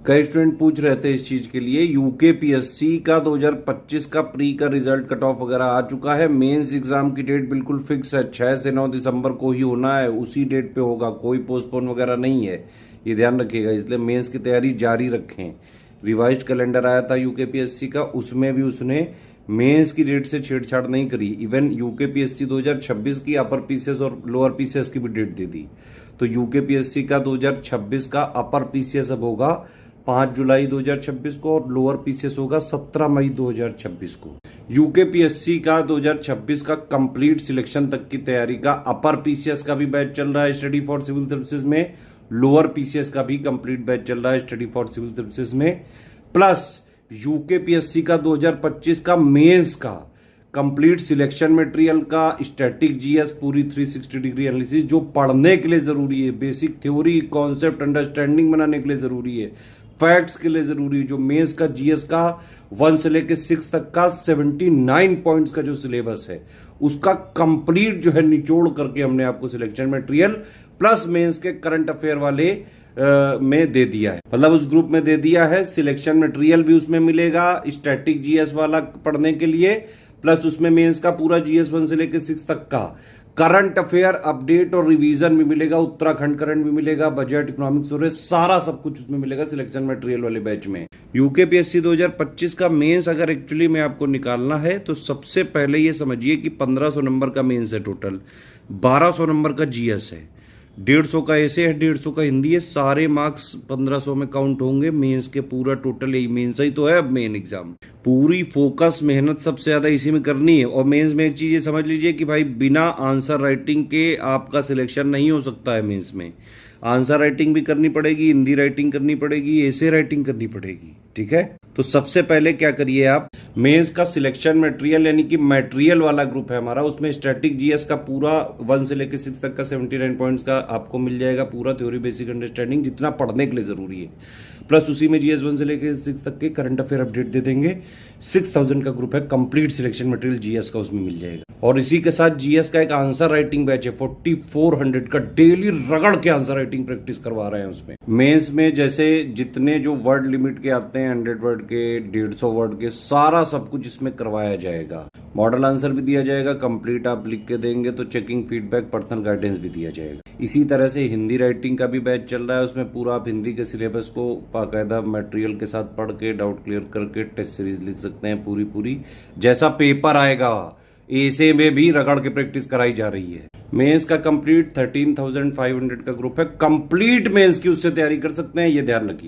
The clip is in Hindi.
कई स्टूडेंट पूछ रहे थे इस चीज के लिए। यूकेपीएससी का 2025 का प्री का रिजल्ट कट ऑफ वगैरह आ चुका है। मेंस एग्जाम की डेट बिल्कुल फिक्स है, 6 से 9 दिसंबर को ही होना है, उसी डेट पे होगा, कोई पोस्टपोन वगैरह नहीं है, ये ध्यान रखिएगा। इसलिए मेंस की तैयारी जारी रखें। रिवाइज्ड कैलेंडर आया था यूकेपीएससी का, उसमें भी उसने मेंस की डेट से छेड़छाड़ नहीं करी। इवन यूकेपीएससी 2026 की अपर पीसीएस और लोअर पीसीएस की भी डेट दे दी। तो यूकेपीएससी का 2026 का अपर पीसीएस अब होगा 5 जुलाई 2026 को और लोअर पीसीएस होगा 17 मई 2026 को। यूकेपीएससी का 2026 का कंप्लीट सिलेक्शन तक की तैयारी का अपर पीसीएस का भी बैच चल रहा है स्टडी फॉर सिविल सर्विसेज में, लोअर पीसीएस का भी कंप्लीट बैच चल रहा है स्टडी फॉर सिविल सर्विसेज में, प्लस यूकेपीएससी का 2025 का मेंस का कंप्लीट सिलेक्शन मटेरियल का स्टैटिक जीएस पूरी 360 डिग्री एनालिसिस जो पढ़ने के लिए जरूरी है, बेसिक थ्योरी कॉन्सेप्ट अंडरस्टैंडिंग बनाने के लिए जरूरी है, फैक्ट्स के लिए जरूरी है। जो मेंस का जीएस का 1 से लेकर 6 तक का 79 पॉइंट्स का जो सिलेबस है उसका कंप्लीट जो है निचोड़ करके हमने आपको सिलेक्शन मटेरियल प्लस मेंस के करंट अफेयर वाले में दे दिया है, मतलब उस ग्रुप में दे दिया है। सिलेक्शन मटेरियल भी उसमें मिलेगा स्टैटिक जीएस वाला पढ़ने के लिए, प्लस उसमें मेंस का पूरा जीएस 1 से लेकर 6 तक का करंट अफेयर अपडेट और रिवीजन भी मिलेगा, उत्तराखंड करंट भी मिलेगा, बजट इकोनॉमिक्स और सारा सब कुछ उसमें मिलेगा सिलेक्शन मटेरियल वाले बैच में। यूकेपीएससी 2025 का मेंस अगर एक्चुअली में आपको निकालना है तो सबसे पहले ये समझिए कि 1500 नंबर का मेंस है, टोटल 1200 नंबर का जीएस है, 150 का ऐसे है, 150 का हिंदी है, सारे मार्क्स 1500 में काउंट होंगे मेंस के। पूरा टोटल यही मेंस ही तो है अब मेन एग्जाम। पूरी फोकस मेहनत सबसे ज्यादा इसी में करनी है। और मेंस में एक चीज ये समझ लीजिए कि भाई बिना आंसर राइटिंग के आपका सिलेक्शन नहीं हो सकता है। मेंस में आंसर राइटिंग भी करनी पड़ेगी, हिंदी राइटिंग करनी पड़ेगी, ऐसे राइटिंग करनी पड़ेगी, ठीक है। तो सबसे पहले क्या करिए आप, मेंस का सिलेक्शन मटेरियल यानी कि मटेरियल वाला ग्रुप है हमारा, उसमें स्टैटिक जीएस का पूरा 1 से लेकर 6 तक का 79 पॉइंट्स का आपको मिल जाएगा, पूरा थ्योरी बेसिक अंडरस्टैंडिंग जितना पढ़ने के लिए जरूरी है, प्लस उसी में जीएस 1 से लेकर 6 तक के करंट अफेयर अपडेट दे देंगे। 6000 का ग्रुप है, कंप्लीट सिलेक्शन मटेरियल जीएस का उसमें मिल जाएगा। और इसी के साथ जीएस का एक आंसर राइटिंग बैच है 4400 का, डेली रगड़ के आंसर राइटिंग प्रैक्टिस करवा रहे हैं उसमें। मेंस में जैसे जितने जो वर्ड लिमिट के आते हैं 100 वर्ड के, 150 वर्ड के, सारा सब कुछ इसमें करवाया जाएगा। मॉडल आंसर भी दिया जाएगा, कंप्लीट आप लिख के देंगे तो चेकिंग फीडबैक पर्सनल गाइडेंस भी दिया जाएगा। इसी तरह से हिंदी राइटिंग का भी बैच चल रहा है, उसमें पूरा आप हिंदी के सिलेबस को बाकायदा मटेरियल के साथ पढ़ के डाउट क्लियर करके टेस्ट सीरीज लिख सकते हैं पूरी जैसा पेपर आएगा ऐसे में भी रगड़ के प्रैक्टिस कराई जा रही है। मेंस का कंप्लीट 13,500 का ग्रुप है, कंप्लीट मेंस की उससे तैयारी कर सकते हैं, ये ध्यान रखिए।